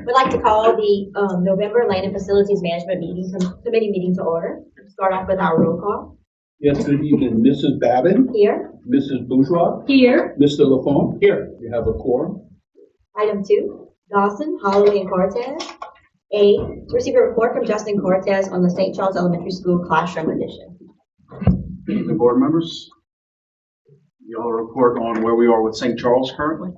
We'd like to call the November Land and Facilities Management Committee meeting to order. Start off with our roll call. Yes, good evening. Mrs. Babin? Here. Mrs. Bourgeois? Here. Mr. Lafont? Here. We have a quorum. Item 2, Dawson, Holloway, and Cortez. A, receive a report from Justin Cortez on the St. Charles Elementary School classroom addition. The board members, y'all report on where we are with St. Charles currently.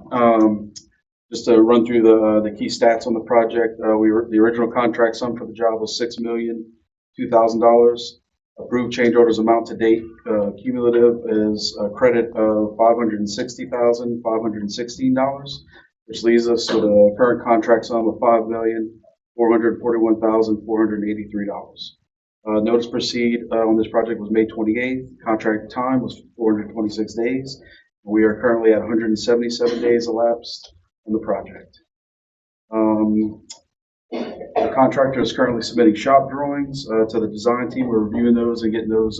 Just to run through the key stats on the project, the original contract sum for the job was $6,002,000. Approved change orders amount to date cumulative is a credit of $560,516, which leaves us with a current contract sum of $5,441,483. Notice to proceed on this project was May 28th. Contract time was 426 days. We are currently at 177 days elapsed on the project. The contractor is currently submitting shop drawings to the design team. We're reviewing those and getting those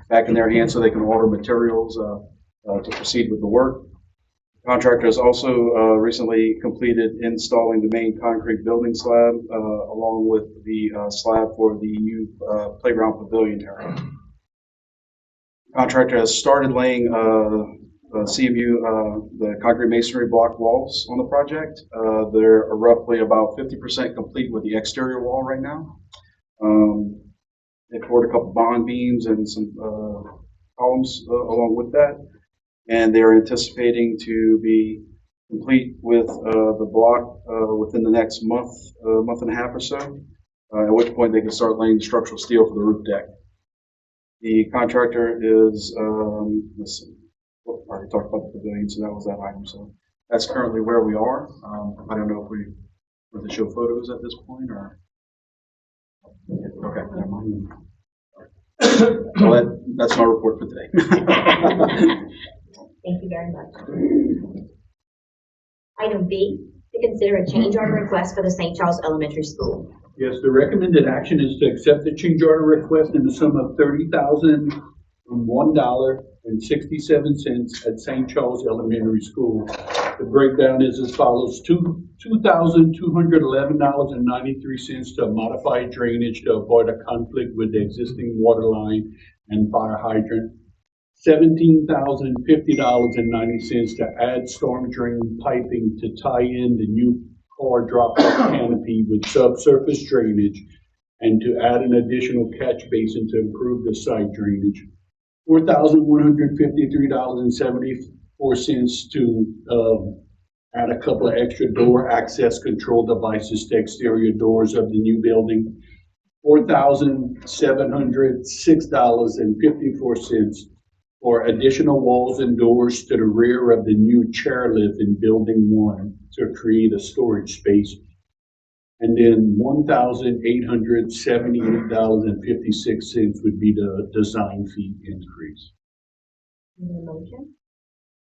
back in their hands so they can order materials to proceed with the work. The contractor has also recently completed installing the main concrete building slab along with the slab for the new playground pavilion area. The contractor has started laying CMU, the concrete masonry block walls on the project. They're roughly about 50% complete with the exterior wall right now. They poured a couple bond beams and some columns along with that. And they're anticipating to be complete with the block within the next month and a half or so, at which point they can start laying the structural steel for the roof deck. The contractor is, let's see. I already talked about the pavilion, so that was that item. So that's currently where we are. I don't know if we want to show photos at this point or. Okay, never mind. Well, that's my report for today. Thank you very much. Item B, to consider a change order request for the St. Charles Elementary School. Yes, the recommended action is to accept the change order request in the sum of $30,001.67 at St. Charles Elementary School. The breakdown is as follows: $2,211.93 to modify drainage to avoid a conflict with the existing water line and fire hydrant. $17,050.90 to add storm drain piping to tie in the new car drop-off canopy with subsurface drainage, and to add an additional catch basin to improve the site drainage. $4,153.74 to add a couple of extra door access control devices to exterior doors of the new building. $4,706.54 for additional walls and doors to the rear of the new chairlift in Building 1 to create a storage space. And then $1,878.56 would be the design fee increase. Motion?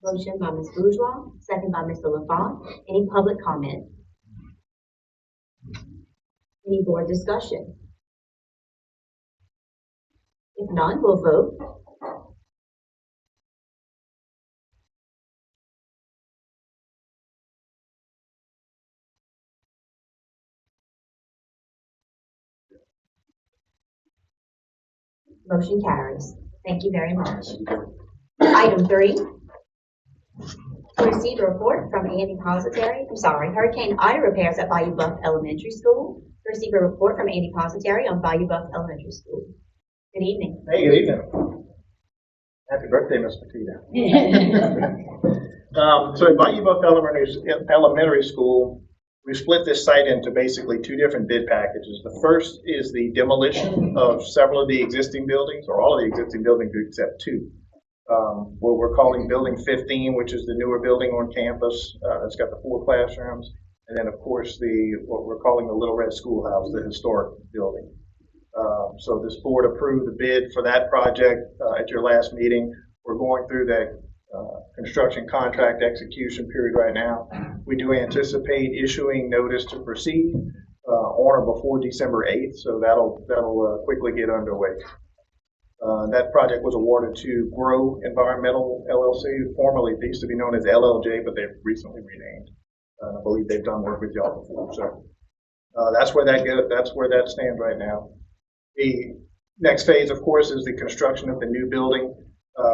Motion by Ms. Bourgeois, second by Mr. Lafont. Any public comment? Any board discussion? If none, we'll vote. Motion carries. Thank you very much. Item 3, to receive a report from Hurricane Ida repairs at Bayou Bluff Elementary School. To receive a report from Andy Positeri on Bayou Bluff Elementary School. Good evening. Hey, good evening. Happy birthday, Ms. Petita. So at Bayou Bluff Elementary School, we split this site into basically two different bid packages. The first is the demolition of several of the existing buildings, or all of the existing buildings except two. What we're calling Building 15, which is the newer building on campus. It's got the 4 classrooms. And then, of course, what we're calling the Little Red Schoolhouse, the historic building. So this board approved the bid for that project at your last meeting. We're going through that construction contract execution period right now. We do anticipate issuing notice to proceed on or before December 8th, so that'll quickly get underway. That project was awarded to Grow Environmental LLC. Formerly, they used to be known as LLJ, but they've recently renamed. I believe they've done work with y'all before. So That's where that's where that stands right now. The next phase, of course, is the construction of the new building.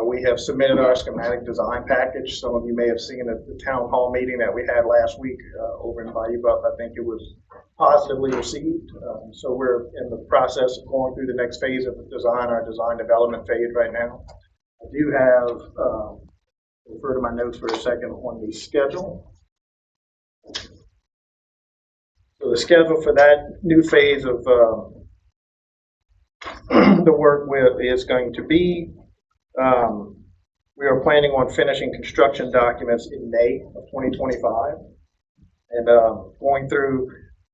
We have submitted our schematic design package. Some of you may have seen at the town hall meeting that we had last week over in Bayou Buff. I think it was positively received. So we're in the process of going through the next phase of the design, our design development phase right now. I do have, refer to my notes for a second on the schedule. So the schedule for that new phase of the work with is going to be, we are planning on finishing construction documents in May of 2025 and going through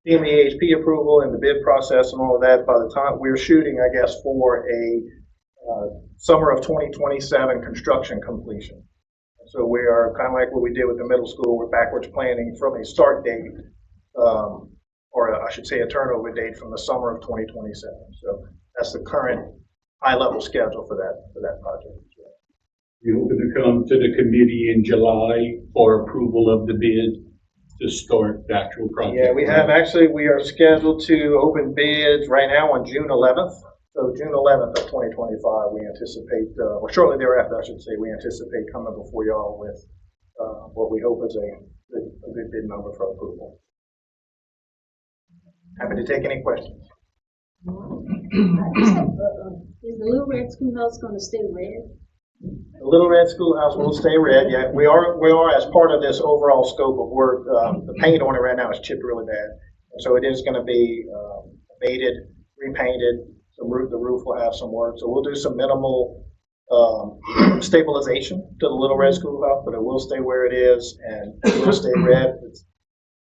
DMEHP approval and the bid process and all of that. By the time we're shooting, I guess, for a summer of 2027 construction completion. So we are kind of like what we did with the middle school. We're backwards planning from a start date, or I should say a turnover date from the summer of 2027. So that's the current high-level schedule for that project. You hoping to come to the committee in July for approval of the bid to start the actual project? Yeah, we are scheduled to open bids right now on June 11th. So June 11th of 2025, we anticipate, or shortly thereafter, I should say, we anticipate coming before y'all with what we hope is a good bid number for approval. Happy to take any questions. Is the Little Red Schoolhouse going to stay red? The Little Red Schoolhouse will stay red. Yeah, we are as part of this overall scope of work. The paint on it right now is chipped really bad, so it is going to be abated, repainted. The roof will have some work. So we'll do some minimal stabilization to the Little Red Schoolhouse, but it will stay where it is, and it will stay red. It's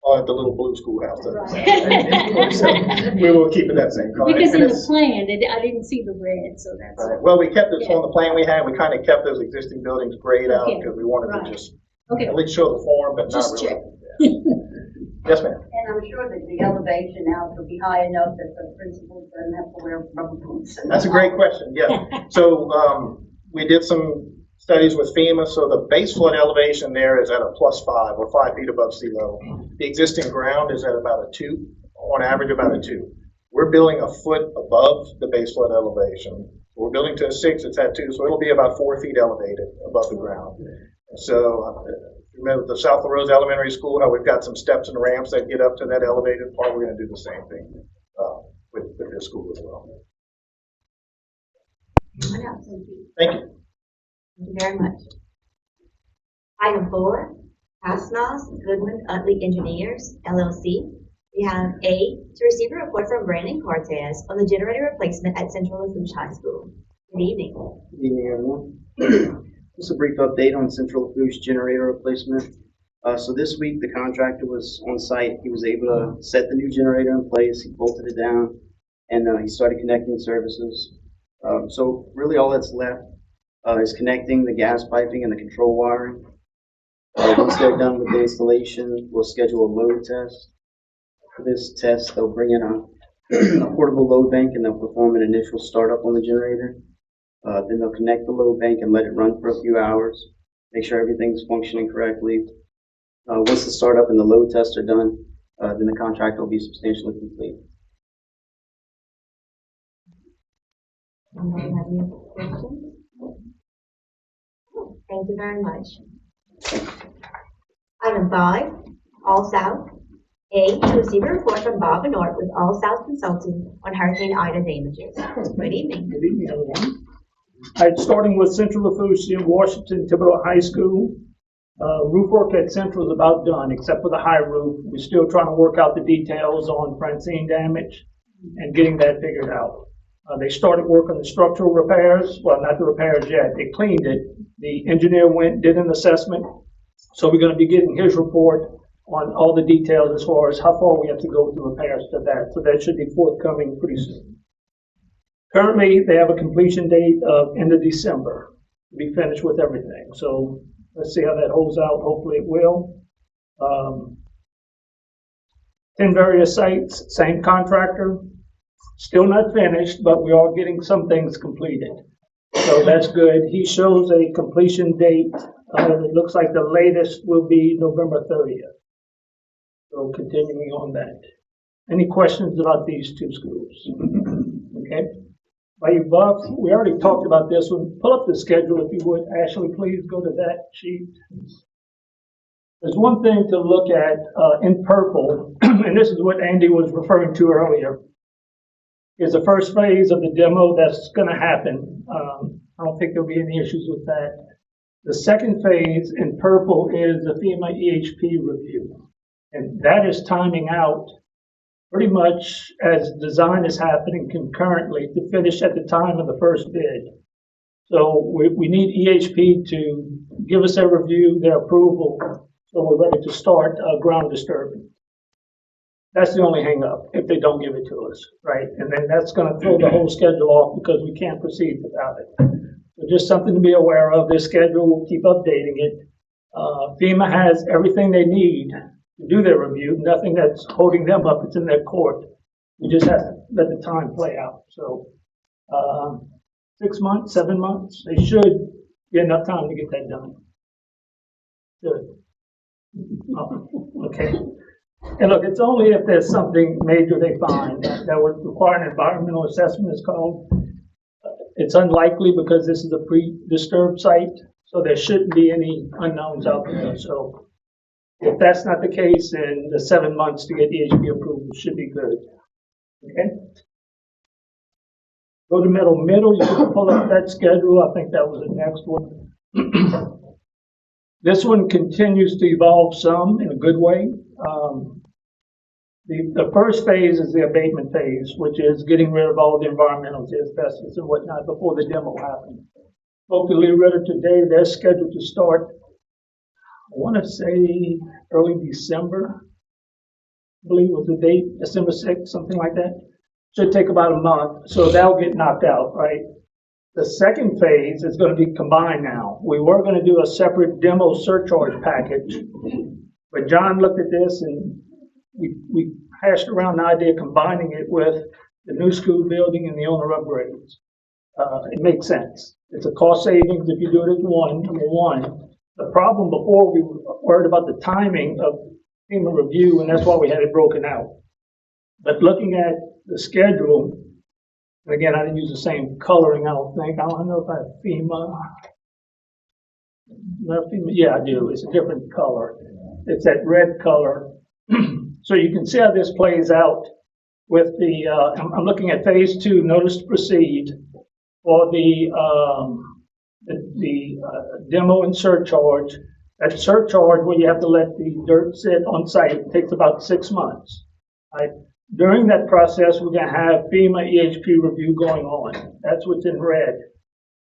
the Little Blue Schoolhouse. Right. So we will keep it that same color. Because in the plan, I didn't see the red, so that's. Right. Well, we kept it on the plan we had. We kind of kept those existing buildings grayed out because we wanted to just at least show the form, but just not check. really. Yeah. Yes, ma'am. And I'm sure that the elevation now will be high enough that the principals don't have to wear rubber boots. That's a great question. Yeah. So we did some studies with FEMA. So the base flood elevation there is at a +5 or 5 feet above sea level. The existing ground is at about a 2, on average about a 2. We're building a foot above the base flood elevation. We're building to a 6, it's at 2, so it'll be about 4 feet elevated above the ground. So remember the South LaRose Elementary School, how we've got some steps and ramps that get up to that elevated part. We're going to do the same thing with this school as well. What else? Thank you. Thank you very much. Item 4, Hasnas Goodman Utley Engineers, LLC. We have A, to receive a report from Brandon Cortez on the generator replacement at Central Lafourche High School. Good evening. Good evening, everyone. Just a brief update on Central Lafourche generator replacement. So this week, the contractor was on site. He was able to set the new generator in place. He bolted it down, and he started connecting services. So really all that's left is connecting the gas piping and the control wiring. Once they're done with the installation, we'll schedule a load test. For this test, they'll bring in a portable load bank, and they'll perform an initial startup on the generator. Then they'll connect the load bank and let it run for a few hours, make sure everything's functioning correctly. Once the startup and the load tests are done, then the contract will be substantially complete. Anybody have any questions? Thank you very much. Item 5, All South. A, to receive a report from Bob Bernard with All South Consulting on Hurricane Ida damages. Good evening. Good evening, everyone. Starting with Central Lafourche in Washington, Thibodeau High School. Roof work at Central is about done, except for the high roof. We're still trying to work out the details on Francine damage and getting that figured out. They started work on the structural repairs. Well, not the repairs yet. They cleaned it. The engineer went, did an assessment. So we're going to be getting his report on all the details as far as how far we have to go with the repairs to that. So that should be forthcoming pretty soon. Currently, they have a completion date of end of December to be finished with everything. So let's see how that holds out. Hopefully it will. 10 various sites, same contractor. Still not finished, but we are getting some things completed. So that's good. He shows a completion date. It looks like the latest will be November 30th. So continuing on that. Any questions about these two schools? Okay. Bayou Bluff, we already talked about this one. Pull up the schedule if you would. Ashley, please go to that sheet. There's one thing to look at in purple, and this is what Andy was referring to earlier, is the first phase of the demo that's going to happen. I don't think there'll be any issues with that. The second phase in purple is the FEMA EHP review, and that is timing out pretty much as design is happening concurrently to finish at the time of the first bid. So we need EHP to give us their review, their approval, so we're ready to start ground disturbing. That's the only hang up if they don't give it to us, right? And then that's going to throw the whole schedule off because we can't proceed without it. So just something to be aware of. This schedule, we'll keep updating it. FEMA has everything they need to do their review. Nothing that's holding them up. It's in their court. We just have to let the time play out. So 6 months, 7 months, they should be enough time to get that done. Good. Oh, okay. And look, it's only if there's something major they find that would require an environmental assessment, it's called. It's unlikely because this is a pre-disturbed site, so there shouldn't be any unknowns out there. So if that's not the case, then the 7 months to get EHP approval should be good. Okay? Go to middle, you can pull up that schedule. I think that was the next one. This one continues to evolve some in a good way. The first phase is the abatement phase, which is getting rid of all the environmentals, the asbestos and whatnot before the demo happens. Spoke to Lee Ritter today. They're scheduled to start, I want to say early December. I believe was the date, December 6th, something like that. Should take about a month, so that'll get knocked out, right? The second phase is going to be combined now. We were going to do a separate demo surcharge package, but John looked at this and we hashed around the idea of combining it with the new school building and the owner upgrades. It makes sense. It's a cost savings if you do it as one, number one. The problem before, we were worried about the timing of FEMA review, and that's why we had it broken out. But looking at the schedule, and again, I didn't use the same coloring, I don't think. I don't know if I have FEMA. No, FEMA. Yeah, I do. It's a different color. It's that red color. So you can see how this plays out with the, I'm looking at phase 2, notice to proceed, for the demo and surcharge. That surcharge, where you have to let the dirt sit on site, takes about 6 months. Right? During that process, we're going to have FEMA EHP review going on. That's what's in red.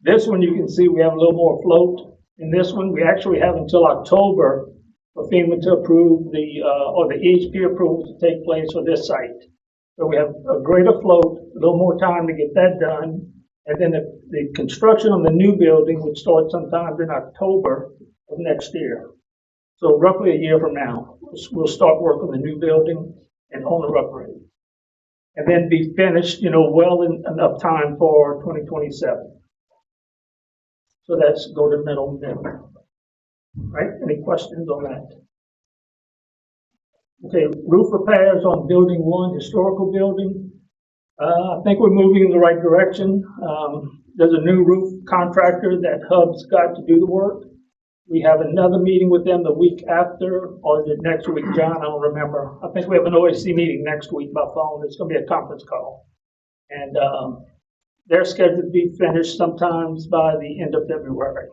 This one, you can see we have a little more float. In this one, we actually have until October for FEMA to approve or the EHP approval to take place for this site. So we have a greater float, a little more time to get that done. And then the construction on the new building would start sometime in October of next year. So roughly a year from now, we'll start work on the new building and owner upgrade. And then be finished, well in enough time for 2027. So that's go to middle there. Right? Any questions on that? Okay, roof repairs on building 1, historical building. I think we're moving in the right direction. There's a new roof contractor that Hub's got to do the work. We have another meeting with them the week after, or is it next week, John? I don't remember. I think we have an OAC meeting next week by phone. It's going to be a conference call. And they're scheduled to be finished sometimes by the end of February.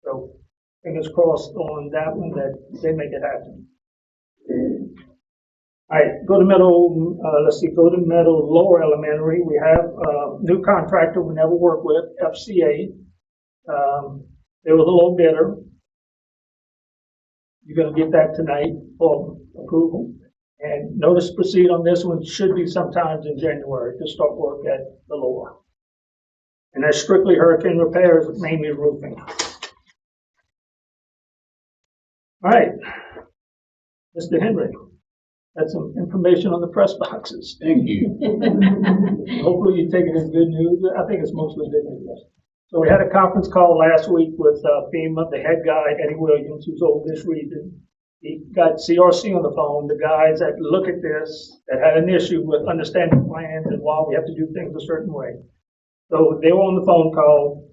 So fingers crossed on that one that they make it happen. All right, go to middle, go to middle, lower elementary. We have a new contractor we never worked with, FCA. They was a little bidder. You're going to get that tonight for approval. And notice to proceed on this one should be sometimes in January to start work at the lower. And that's strictly hurricane repairs, mainly roofing. All right, Mr. Henry, that's some information on the press boxes. Thank you. Hopefully you take it as good news. I think it's mostly good news. So we had a conference call last week with FEMA, the head guy, Eddie Williams, who's over this region. He got CRC on the phone, the guys that look at this, that had an issue with understanding plans and why we have to do things a certain way. So they were on the phone call.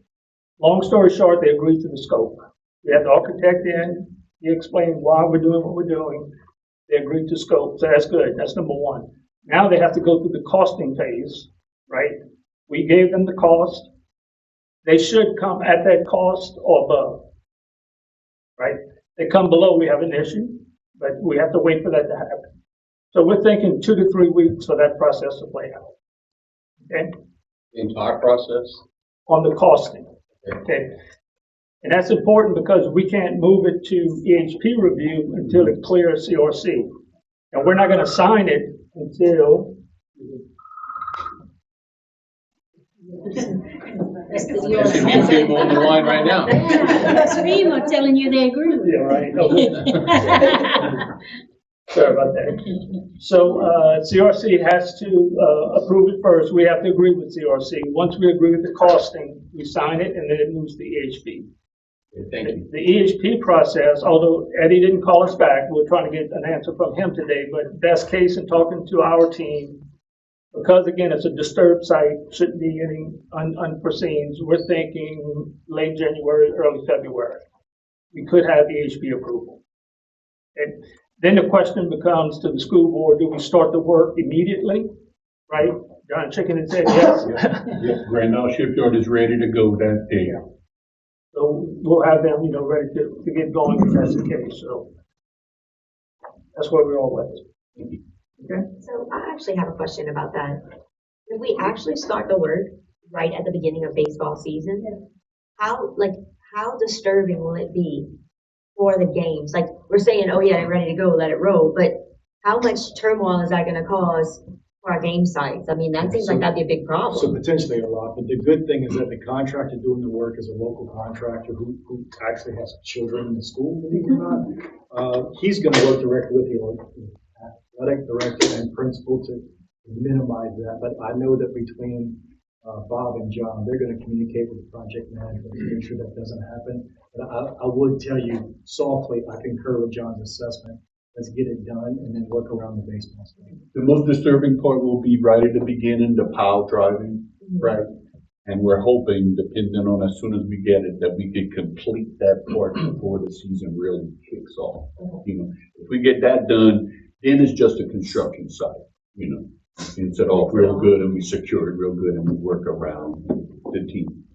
Long story short, they agreed to the scope. We had the architect in, he explained why we're doing what we're doing. They agreed to scope, so that's good, that's number one. Now they have to go through the costing phase, right? We gave them the cost. They should come at that cost or above, right? They come below, we have an issue, but we have to wait for that to happen. So we're thinking 2 to 3 weeks for that process to play out. Okay? The entire process? On the costing. Okay? And that's important because we can't move it to EHP review until it clears CRC. And we're not going to sign it until You came on the line right now. That's FEMA telling you they agree with yeah, right. Sorry about that. So CRC has to approve it first. We have to agree with CRC. Once we agree with the costing, we sign it, and then it moves to EHP. Thank you. The EHP process, although Eddie didn't call us back, we're trying to get an answer from him today, but best case in talking to our team, because again, it's a disturbed site, shouldn't be any unforeseen. We're thinking late January, early February. We could have EHP approval. Okay. Then the question becomes to the school board, do we start the work immediately? Right? John Chicken had said yes. Yes, Grand Isle Shipyard is ready to go that day. So we'll have them, ready to get going if that's the case. So that's where we're all with. Okay? So I actually have a question about that. If we actually start the work right at the beginning of baseball season, how disturbing will it be for the games? Like, we're saying, oh yeah, they're ready to go, let it roll, but how much turmoil is that gonna cause for our game sites? I mean, that seems like that'd be a big So problem. potentially a lot, but the good thing is that the contractor doing the work is a local contractor who actually has children in the school, believe it or not. He's gonna work directly with the athletic director and principal to minimize that, but I know that between Bob and John, they're gonna communicate with the project manager to make sure that doesn't happen. But I would tell you softly, I concur with John's assessment. Let's get it done and then work around the baseball stadium. The most disturbing part will be right at the beginning, the pile driving, right? And we're hoping, depending on as soon as we get it, that we can complete that part before the season really kicks off. If we get that done, then it's just a construction site, It's it off real good and we secure it real good and we work around the team.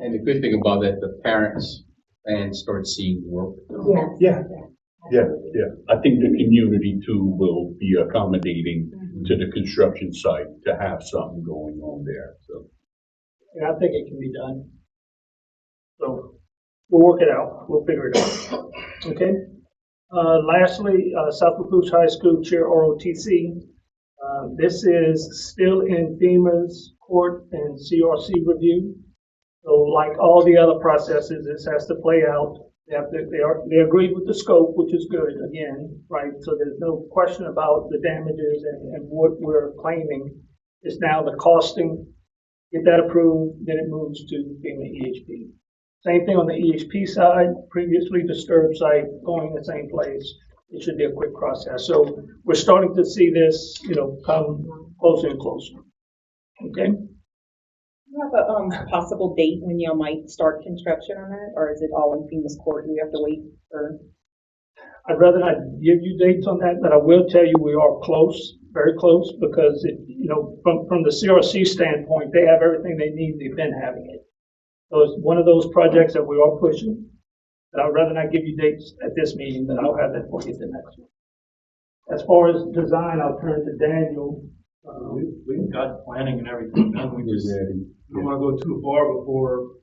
And the good thing about that, the parents and start seeing work. Yes. Yeah. I think the community too will be accommodating to the construction site to have something going on there, so. And I think it can be done. So we'll work it out. We'll figure it out. Okay? Lastly, South Lafourche High School Chair ROTC. This is still in FEMA's court and CRC review. So like all the other processes, this has to play out. They agreed with the scope, which is good, again, right? So there's no question about the damages and what we're claiming. It's now the costing. Get that approved, then it moves to FEMA EHP. Same thing on the EHP side, previously disturbed site, going in the same place. It should be a quick process. So we're starting to see this, come closer and closer. Okay? You have a possible date when y'all might start construction on that, or is it all in FEMA's court and we have to wait for? I'd rather not give you dates on that, but I will tell you we are close, very close, because from the CRC standpoint, they have everything they need. They've been having it. So it's one of those projects that we are pushing. But I'd rather not give you dates at this meeting, but I'll have that for you the next one. As far as design, I'll turn to Daniel. We've got planning and everything done. We just don't want to go too far before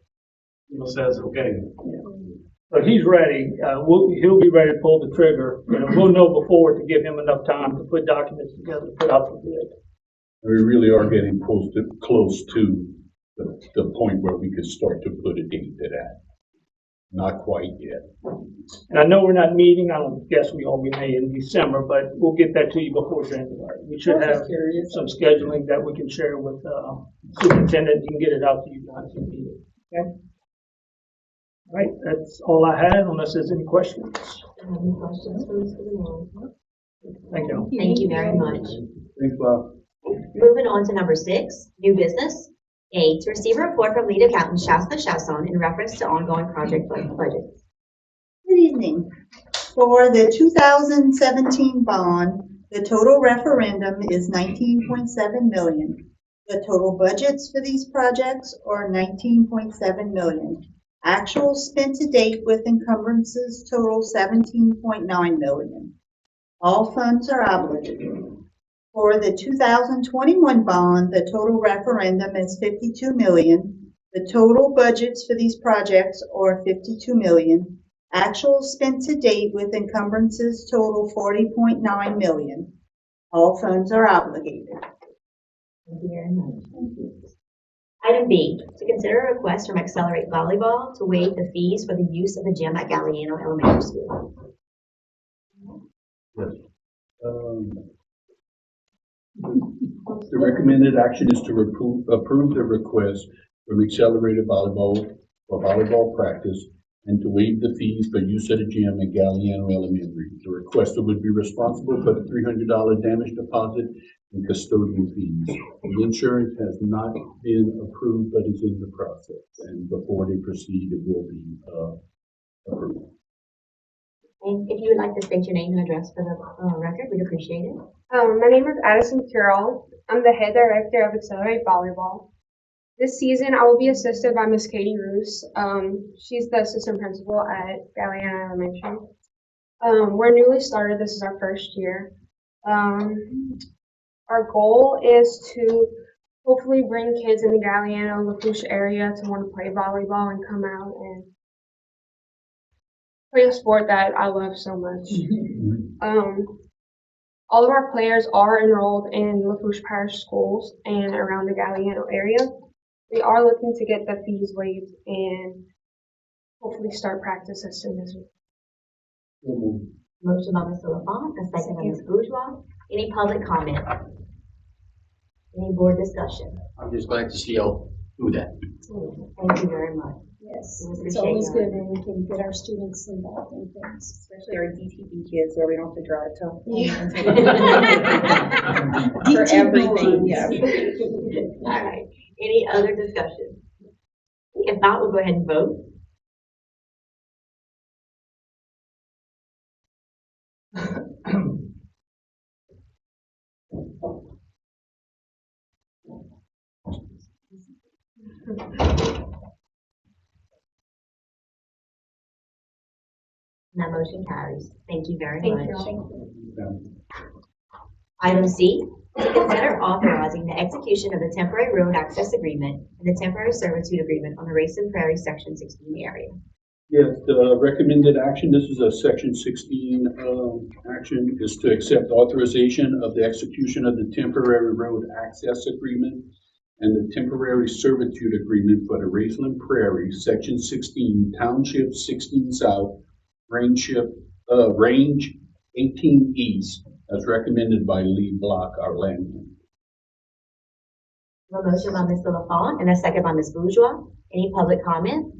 says okay. So he's ready. He'll be ready to pull the trigger. We'll know before to give him enough time to put documents together, put out the bid. We really are getting close to the point where we could start to put a date to that. Not quite yet. And I know we're not meeting. I don't guess we all may in December, but we'll get that to you before January. We should have some scheduling that we can share with superintendent. You can get it out to you guys if needed. Okay. Right, that's all I had, unless there's any questions. Any questions for Mr. Lemon? Thank you. Thank you very much. Thanks, Bob. Moving on to number 6, new business. A, to receive a report from lead accountant Shasta Chasson in reference to ongoing project budgets. Good evening. For the 2017 bond, the total referendum is 19.7 million. The total budgets for these projects are 19.7 million. Actual spent to date with encumbrances total 17.9 million. All funds are obligated. For the 2021 bond, the total referendum is 52 million. The total budgets for these projects are 52 million. Actual spent to date with encumbrances total 40.9 million. All funds are obligated. Thank you very much. Item B, to consider a request from Accelerate Volleyball to waive the fees for the use of the gym at Galliano Elementary School. The recommended action is to approve the request from Accelerated Volleyball for volleyball practice and to waive the fees for use of the gym at Galliano Elementary. The requester would be responsible for the $300 damage deposit and custodian fees. The insurance has not been approved, but is in the process, and before they proceed, it will be approved. And if you would like to state your name and address for the record, we'd appreciate it. My name is Addison Carroll. I'm the head director of Accelerate Volleyball. This season, I will be assisted by Miss Katie Roos. She's the assistant principal at Galliano Elementary. We're newly started. This is our first year. Our goal is to hopefully bring kids in the Galliano Lafourche area to want to play volleyball and come out and play a sport that I love so much. All of our players are enrolled in Lafourche Parish schools and around the Galliano area. We are looking to get the fees waived and hopefully start practice as soon as we can. Motion by Mr. LaFont, a second by Ms. Bourgeois. Any public comment? Any board discussion? I'm just glad to see y'all do that. Thank you very much. Yes, We it's appreciate always you. good when we can get our students involved in things. Especially our DTV kids where we don't have to drive to. Yeah. For everything, yeah. All right. Any other discussion? If not, we'll go ahead and vote. And that motion carries. Thank you very much. Item C, to consider authorizing the execution of the temporary road access agreement and the temporary servitude agreement on the Racine Prairie Section 16 area. Yes, the recommended action, this is a section 16, action, is to accept authorization of the execution of the temporary road access agreement and the temporary servitude agreement for the Racine Prairie, section 16, township 16 south, range 18 east, as recommended by Lee Block, our landlord. A motion by Mr. LaFont and a second by Ms. Bourgeois. Any public comment?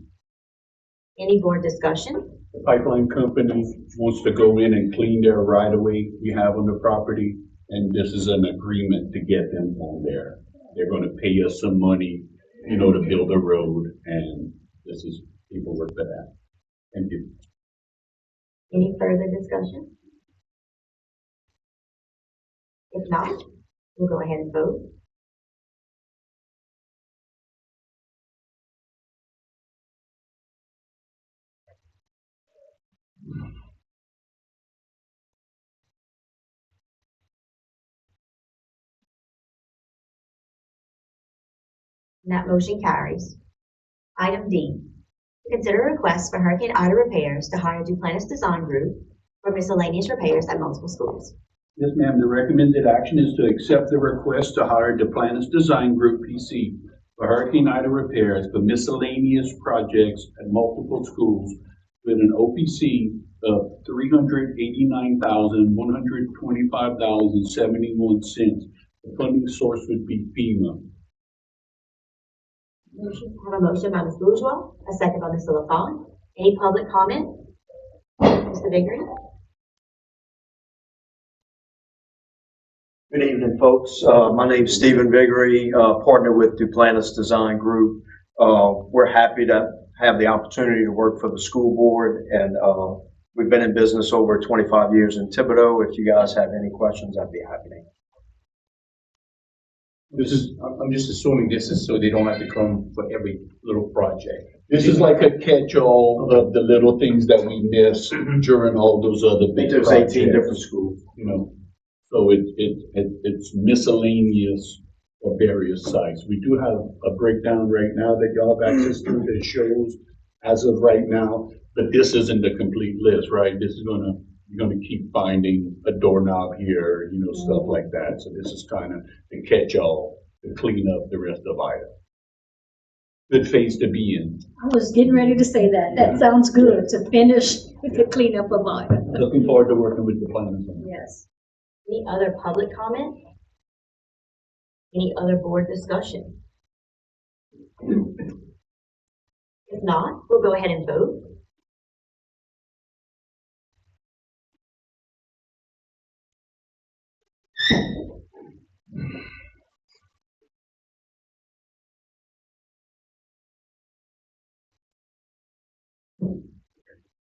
Any board discussion? The pipeline company wants to go in and clean their right-of-way we have on the property, and this is an agreement to get them on there. They're going to pay us some money, you know, to build a road, and this is paperwork for that. Thank you. Any further discussion? If not, we'll go ahead and vote. And that motion carries. Item D, to consider a request for Hurricane Ida repairs to hire Duplantis Design Group for miscellaneous repairs at multiple schools. Yes, ma'am. The recommended action is to accept the request to hire Duplantis Design Group PC for Hurricane Ida repairs for miscellaneous projects at multiple schools with an OPC of $389,125.71. The funding source would be FEMA. I have a motion by Ms. Bourgeois, a second by Mr. LaFont. Any public comment? Mr. Vickery? Good evening, folks. My name's Stephen Viggory, partner with Duplantis Design Group. We're happy to have the opportunity to work for the school board, and we've been in business over 25 years in Thibodaux. If you guys have any questions, I'd be happy to answer. This is, I'm just assuming this is so they don't have to come for every little project. This is like a catch-all of the little things that we miss during all those other big There's projects. 18 different schools. You know, so it's miscellaneous for various sites. We do have a breakdown right now that y'all have access to that shows as of right now, but this isn't the complete list, right? This is you're gonna keep finding a doorknob here, you know, stuff like that. So this is kind of the catch-all to clean up the rest of items. Good phase to be in. I was getting ready to say that. That sounds good, to finish the cleanup of items. Looking forward to working with the planners on that. Yes. Any other public comment? Any other board discussion? If not, we'll go ahead and vote.